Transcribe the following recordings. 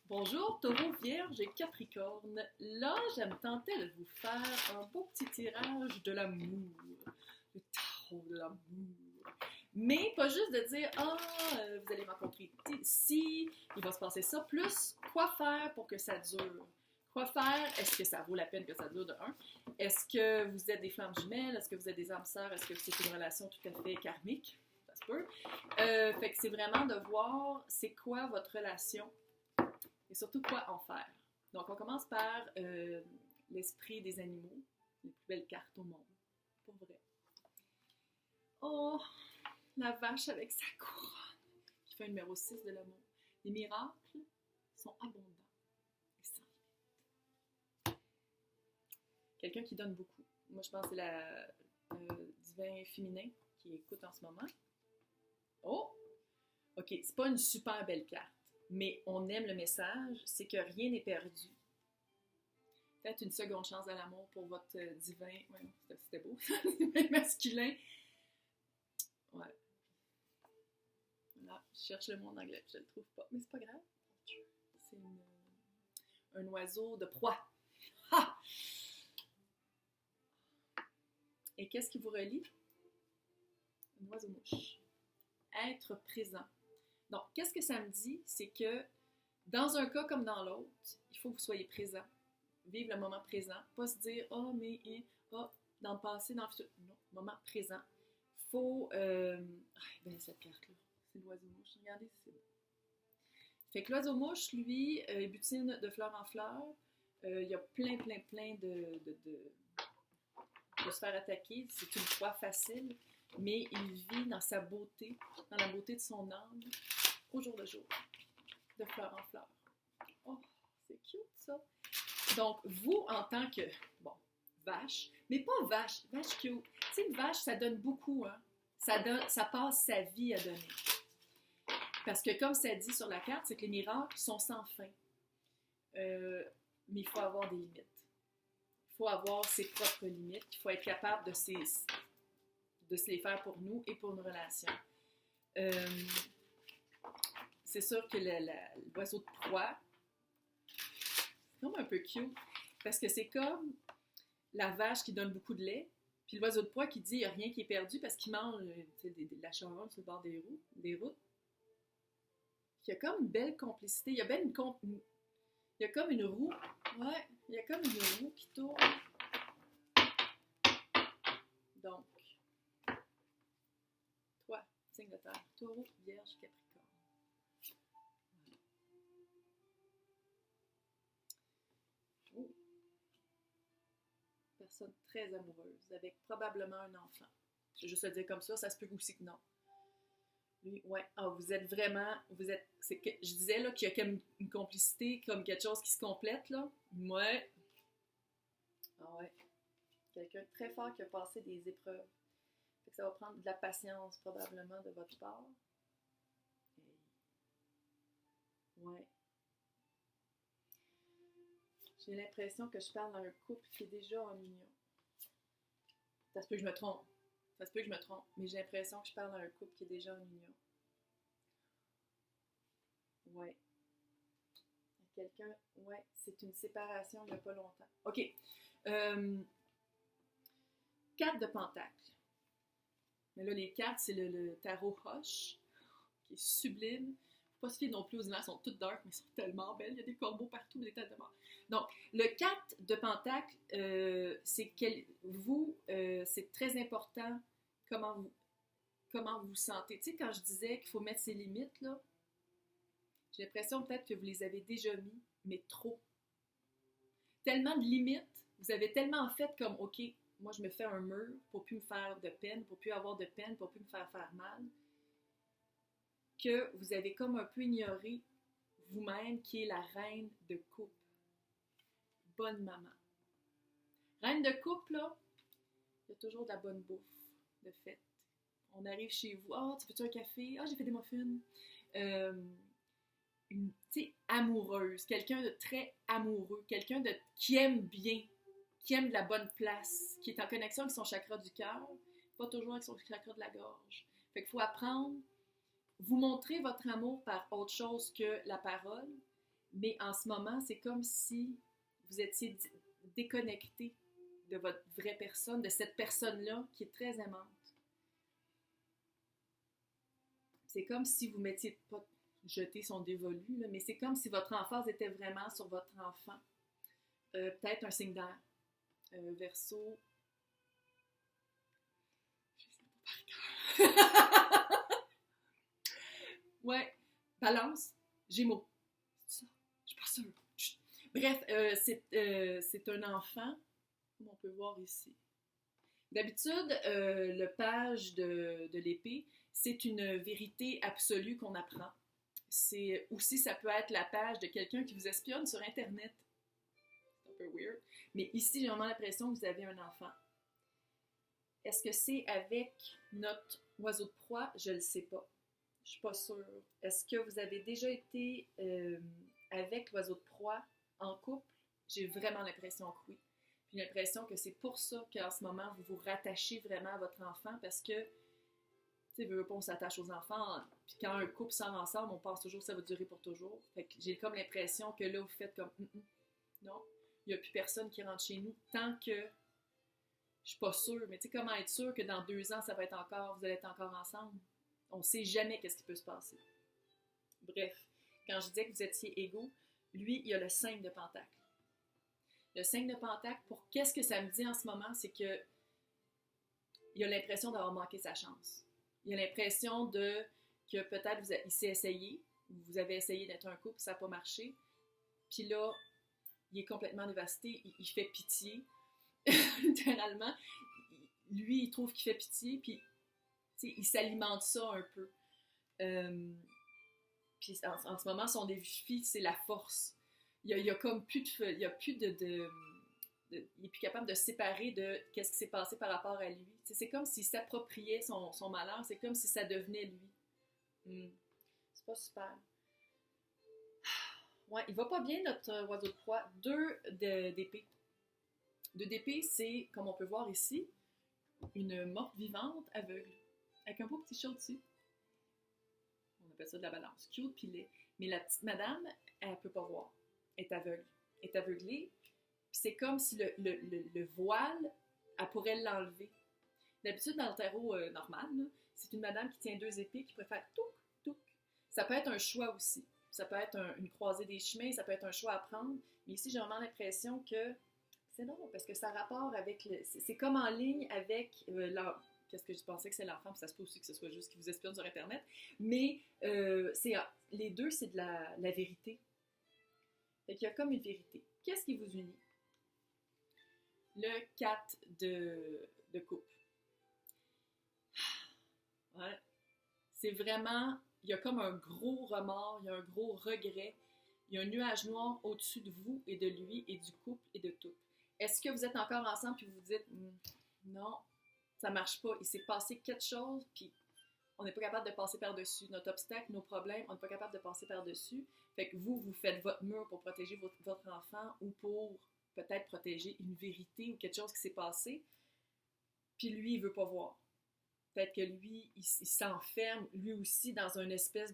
Bonjour, Taureau, Vierge et Capricorne. Là, j'aime tenter de vous faire un beau petit tirage de l'amour. Le tarot de l'amour. Mais pas juste de dire, vous allez rencontrer ici, il va se passer ça. Plus, quoi faire pour que ça dure? Quoi faire? Est-ce que ça vaut la peine que ça dure de un? Est-ce que vous êtes des flammes jumelles? Est-ce que vous êtes des âmes sœurs? Est-ce que c'est une relation tout à fait karmique? Ça se peut. Fait que c'est vraiment de voir c'est quoi votre relation et surtout quoi en faire. Donc, on commence par l'esprit des animaux, les plus belles cartes au monde, pour vrai. Oh, la vache avec sa couronne, qui fait un numéro 6 de l'amour. Les miracles sont abondants et sans limite. Quelqu'un qui donne beaucoup. Moi, je pense que c'est la divin féminin qui écoute en ce moment. Oh! OK, c'est pas une super belle carte, mais on aime le message, c'est que rien n'est perdu. Peut-être une seconde chance à l'amour pour votre divin. Ouais, c'était beau, divin masculin. Ouais. Là, je cherche le mot en anglais, je le trouve pas, mais c'est pas grave. C'est un oiseau de proie. Ha! Et qu'est-ce qui vous relie? Un oiseau-mouche. Être présent. Donc, qu'est-ce que ça me dit? C'est que dans un cas comme dans l'autre, il faut que vous soyez présent. Vivre le moment présent. Pas se dire, dans le passé, dans le futur. Non, moment présent. Faut. Cette carte-là, c'est l'oiseau-mouche. Regardez si c'est beau. Fait que l'oiseau-mouche, lui, il butine de fleur en fleur. Il y a plein de se faire attaquer. C'est une proie facile, mais il vit dans sa beauté, dans la beauté de son âme, au jour le jour, de fleur en fleur. Oh, c'est cute ça! Donc, vous, en tant que, vache, mais pas vache cute. Tu sais, une vache, ça donne beaucoup, hein? Ça passe sa vie à donner. Parce que, comme ça dit sur la carte, c'est que les miracles sont sans fin. Mais il faut avoir des limites. Il faut avoir ses propres limites. Il faut être capable de se les faire pour nous et pour nos relations. C'est sûr que l'oiseau de proie, c'est comme un peu cute, parce que c'est comme la vache qui donne beaucoup de lait, puis l'oiseau de proie qui dit il n'y a rien qui est perdu parce qu'il mange de la charogne sur le bord des routes. Il y a comme une belle complicité. Il y a comme une roue. Ouais, il y a comme une roue qui tourne. Donc, toi, signe de terre, Taureau, Vierge, Capricorne. Oh. Personne très amoureuse, avec probablement un enfant. Je vais juste le dire comme ça se peut aussi que non. Lui, ouais. Vous êtes vraiment. C'est que, je disais là, qu'il y a comme une complicité, comme quelque chose qui se complète, là. Ouais. Ah ouais. Quelqu'un de très fort qui a passé des épreuves. Fait que ça va prendre de la patience, probablement, de votre part. Ouais. J'ai l'impression que je parle d'un couple qui est déjà en union. Ça se peut que je me trompe. Mais j'ai l'impression que je parle d'un couple qui est déjà en union. Ouais. C'est une séparation il n'y a pas longtemps. OK. 4 de Pentacle. Mais là, les cartes, c'est le tarot Hoche, qui est sublime. Faut pas se fier non plus aux images, elles sont toutes dark, mais elles sont tellement belles. Il y a des corbeaux partout, des têtes de mort. Donc, le 4 de Pentacle, c'est c'est très important comment vous sentez. Tu sais, quand je disais qu'il faut mettre ses limites, là, j'ai l'impression peut-être que vous les avez déjà mis, mais trop. Tellement de limites, vous avez tellement fait comme, OK, moi je me fais un mur pour plus me faire de peine, pour plus avoir de peine, pour plus me faire mal, que vous avez comme un peu ignoré vous-même qui est la reine de couple. Bonne maman. Reine de couple, là, il y a toujours de la bonne bouffe, de fête. On arrive chez vous, tu veux-tu un café? J'ai fait des muffins. Tu sais, amoureuse, quelqu'un de très amoureux, qui aime bien, qui aime de la bonne place, qui est en connexion avec son chakra du cœur, pas toujours avec son chakra de la gorge. Fait qu'il faut apprendre, vous montrer votre amour par autre chose que la parole, Mais en ce moment, c'est comme si vous étiez déconnecté de votre vraie personne, de cette personne-là qui est très aimante. C'est comme si vous mettiez pas jeter son dévolu, là, mais c'est comme si votre emphase était vraiment sur votre enfant. Peut-être un signe d'air. Verseau. Je sais pas par cœur. Ouais. Balance. Gémeaux. C'est ça. Je suis pas sûre. Chut. Bref, c'est un enfant, comme on peut voir ici. D'habitude, le page de l'épée, c'est une vérité absolue qu'on apprend. C'est aussi, ça peut être la page de quelqu'un qui vous espionne sur Internet. C'est un peu weird. Mais ici, j'ai vraiment l'impression que vous avez un enfant. Est-ce que c'est avec notre oiseau de proie? Je ne le sais pas. Je ne suis pas sûre. Est-ce que vous avez déjà été avec l'oiseau de proie en couple? J'ai vraiment l'impression que oui. J'ai l'impression que c'est pour ça qu'en ce moment, vous vous rattachez vraiment à votre enfant parce que, tu sais, on s'attache aux enfants, puis quand un couple sort ensemble, on pense toujours que ça va durer pour toujours. Fait que j'ai comme l'impression que là, vous faites comme, non, il n'y a plus personne qui rentre chez nous tant que, je suis pas sûre, mais tu sais, comment être sûr que dans 2 ans, ça va être encore, vous allez être encore ensemble? On ne sait jamais qu'est-ce qui peut se passer. Bref, quand je disais que vous étiez égaux, lui, il a le 5 de pentacle. Le 5 de pentacle, pour qu'est-ce que ça me dit en ce moment, c'est que il a l'impression d'avoir manqué sa chance. Il a l'impression que peut-être il s'est essayé, vous avez essayé d'être un couple, ça n'a pas marché, puis là, il est complètement dévasté, il fait pitié, littéralement. Lui, il trouve qu'il fait pitié, puis il s'alimente ça un peu. Puis en ce moment, son défi, c'est la force. Il y a comme plus de feu, il y a plus il est plus capable de se séparer de qu'est-ce qui s'est passé par rapport à lui. C'est comme s'il s'appropriait son malheur, c'est comme si ça devenait lui. C'est pas super. Ouais, il va pas bien notre oiseau de proie. 2 d'épée. 2 d'épée, c'est, comme on peut voir ici, une morte vivante aveugle, avec un beau petit chat dessus. On appelle ça de la balance. Cute pis laid. Mais la petite madame, elle peut pas voir. Elle est aveugle. Elle est aveuglée. Puis c'est comme si le voile, elle pourrait l'enlever. D'habitude, dans le tarot normal, là, c'est une madame qui tient 2 épées qui pourrait faire touc, touc. Ça peut être un choix aussi. Ça peut être une croisée des chemins, ça peut être un choix à prendre. Mais ici, j'ai vraiment l'impression que c'est drôle parce que ça a rapport avec c'est comme en ligne avec qu'est-ce que je pensais que c'est l'enfant, puis ça se peut aussi que ce soit juste qui vous espionne sur Internet. Mais les deux, c'est de la vérité. Fait qu'il y a comme une vérité. Qu'est-ce qui vous unit? Le 4 de coupe. Ouais. C'est vraiment, il y a comme un gros remords, il y a un gros regret, il y a un nuage noir au-dessus de vous et de lui et du couple et de tout. Est-ce que vous êtes encore ensemble puis vous vous dites non, ça marche pas, il s'est passé quelque chose puis on n'est pas capable de passer par-dessus. Notre obstacle, nos problèmes, on n'est pas capable de passer par-dessus. Fait que vous faites votre mur pour protéger votre enfant ou pour peut-être protéger une vérité ou quelque chose qui s'est passé. Puis lui, il veut pas voir. Peut-être que lui, il s'enferme, lui aussi, dans une espèce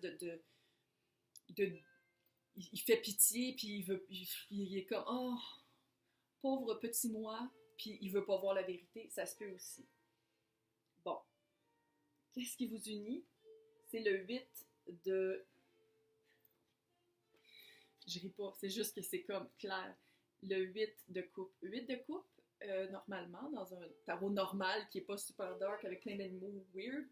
il fait pitié, puis il est comme, oh, pauvre petit moi, puis il veut pas voir la vérité, ça se peut aussi. Bon. Qu'est-ce qui vous unit? C'est le 8 de... Je ris pas, c'est juste que c'est comme clair. Le 8 de coupe. 8 de coupe, normalement, dans un tarot normal qui est pas super dark avec plein d'animaux weird,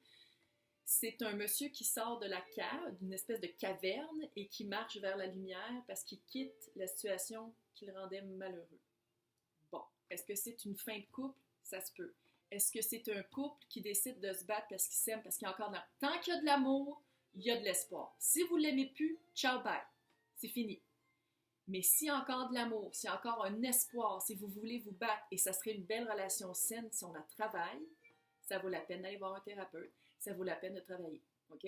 c'est un monsieur qui sort de la cave, d'une espèce de caverne, et qui marche vers la lumière parce qu'il quitte la situation qui le rendait malheureux. Bon, est-ce que c'est une fin de couple? Ça se peut. Est-ce que c'est un couple qui décide de se battre parce qu'il s'aime, parce qu'il y a encore de l'amour? Tant qu'il y a de l'amour, il y a de l'espoir. Si vous ne l'aimez plus, ciao, bye. C'est fini. Mais s'il y a encore de l'amour, s'il y a encore un espoir, si vous voulez vous battre, et ça serait une belle relation saine si on la travaille, ça vaut la peine d'aller voir un thérapeute. Ça vaut la peine de travailler. OK?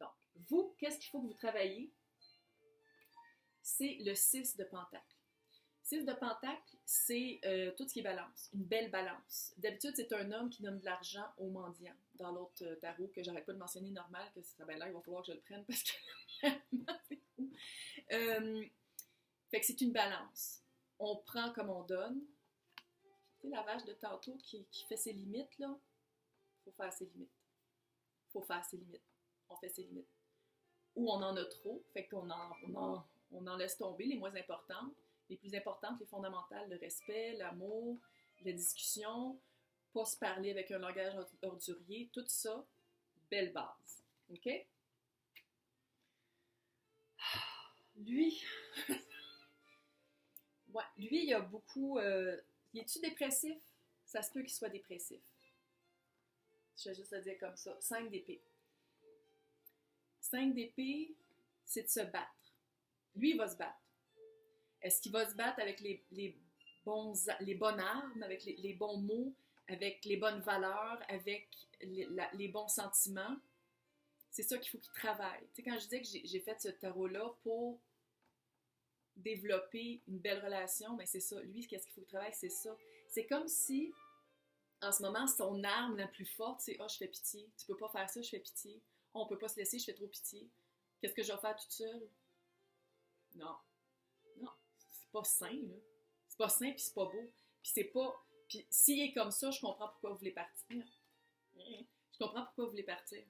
Donc, vous, qu'est-ce qu'il faut que vous travaillez? C'est le 6 de pentacle. 6 de pentacle, c'est tout ce qui est balance, une belle balance. D'habitude, c'est un homme qui donne de l'argent aux mendiants. Dans l'autre tarot que j'arrête pas de mentionner normal, que ça, ben là, il va falloir que je le prenne parce que c'est fou. Fait que c'est une balance. On prend comme on donne. Tu sais, la vache de tantôt qui fait ses limites, là, faut faire ses limites. Faut faire ses limites. On fait ses limites. Ou on en a trop, fait qu'on on en laisse tomber les moins importantes. Les plus importantes, les fondamentales, le respect, l'amour, la discussion, pas se parler avec un langage ordurier, tout ça, belle base. OK? Lui, ouais, lui, il a beaucoup... il est-tu dépressif? Ça se peut qu'il soit dépressif. Je vais juste le dire comme ça. 5 d'épée. 5 d'épée, c'est de se battre. Lui, il va se battre. Est-ce qu'il va se battre avec les bonnes armes, avec les bons mots, avec les bonnes valeurs, avec les bons sentiments? C'est ça qu'il faut qu'il travaille. Tu sais, quand je disais que j'ai fait ce tarot-là pour développer une belle relation, mais c'est ça. Lui, qu'est-ce qu'il faut qu'il travaille? C'est ça. C'est comme si, en ce moment, son arme la plus forte, c'est « Ah, je fais pitié. Tu peux pas faire ça, je fais pitié. Oh, on peut pas se laisser, je fais trop pitié. Qu'est-ce que je vais faire toute seule? » Non. Non. C'est pas sain, là. C'est pas sain, puis c'est pas beau. Puis c'est pas... Puis s'il est comme ça, je comprends pourquoi vous voulez partir. Je comprends pourquoi vous voulez partir.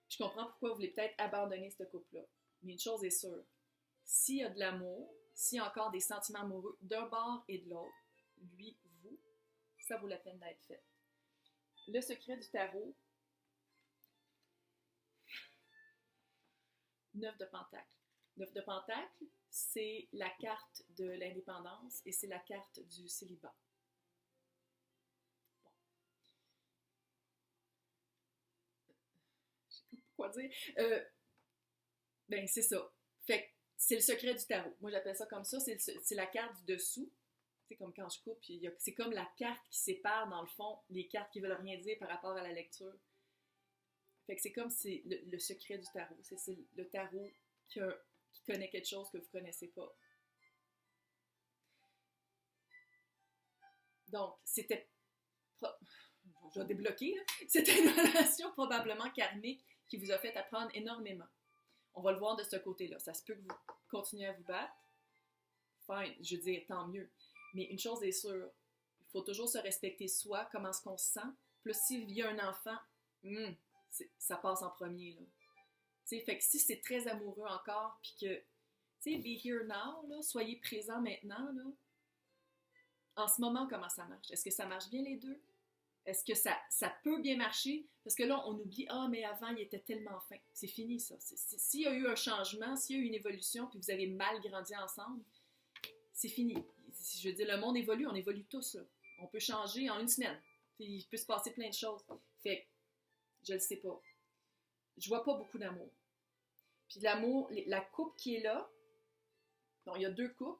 Je comprends pourquoi vous voulez peut-être abandonner ce couple-là. Mais une chose est sûre, s'il y a de l'amour, s'il y a encore des sentiments amoureux d'un bord et de l'autre, lui, vous, ça vaut la peine d'être fait. Le secret du tarot, 9 de Pentacle. 9 de Pentacle, c'est la carte de l'indépendance et c'est la carte du célibat. Bon. Je sais pas quoi dire. Ben, c'est ça. Fait que c'est le secret du tarot. Moi, j'appelle ça comme ça. C'est la carte du dessous. C'est comme quand je coupe, c'est comme la carte qui sépare, dans le fond, les cartes qui veulent rien dire par rapport à la lecture. Fait que c'est comme c'est le secret du tarot. C'est le tarot qui connaît quelque chose que vous ne connaissez pas. Donc, c'était... Je vais débloquer, là. C'était une relation probablement karmique qui vous a fait apprendre énormément. On va le voir de ce côté-là. Ça se peut que vous continuez à vous battre. Fine, je veux dire, tant mieux. Mais une chose est sûre, il faut toujours se respecter soi, comment est-ce qu'on se sent. Plus s'il y a un enfant, ça passe en premier, là. T'sais, fait que si c'est très amoureux encore, puis que, tu sais, be here now, là, soyez présent maintenant, là. En ce moment, comment ça marche? Est-ce que ça marche bien les deux? Est-ce que ça peut bien marcher? Parce que là, on oublie, mais avant, il était tellement fin. C'est fini, ça. S'il y a eu un changement, s'il y a eu une évolution, puis vous avez mal grandi ensemble, c'est fini. Je veux dire, le monde évolue, on évolue tous, là. On peut changer en une semaine. Il peut se passer plein de choses. Fait que, je le sais pas. Je vois pas beaucoup d'amour. Puis l'amour, la coupe qui est là, bon, il y a 2 coupes.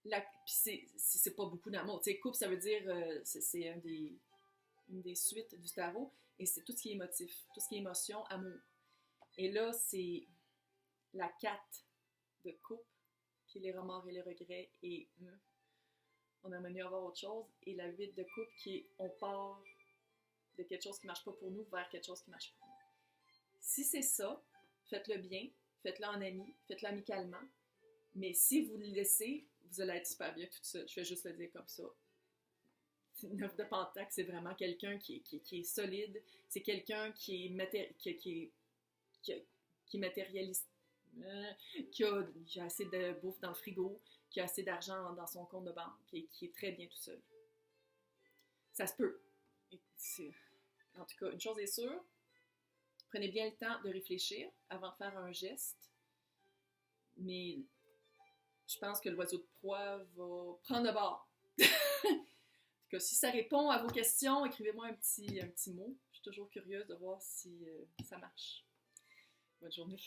Puis c'est pas beaucoup d'amour. Tu sais, coupe, ça veut dire, c'est une des suites du tarot, et c'est tout ce qui est émotif, tout ce qui est émotion, amour. Et là, c'est la 4 de coupe, qui est les remords et les regrets, et on aimerait mieux avoir autre chose. Et la 8 de coupe, qui est on part de quelque chose qui marche pas pour nous vers quelque chose qui marche pour nous. Si c'est ça, faites-le bien, faites-le en ami, faites-le amicalement. Mais si vous le laissez, vous allez être super bien toute seule. Je vais juste le dire comme ça. 9 de Pentacle, c'est vraiment quelqu'un qui est solide. C'est quelqu'un qui est matérialiste. Qui a assez de bouffe dans le frigo, qui a assez d'argent dans son compte de banque, et qui est très bien tout seul. Ça se peut. En tout cas, une chose est sûre, prenez bien le temps de réfléchir avant de faire un geste. Mais je pense que l'oiseau de proie va prendre le bord. En tout cas, si ça répond à vos questions, écrivez-moi un petit mot. Je suis toujours curieuse de voir si ça marche. Bonne journée.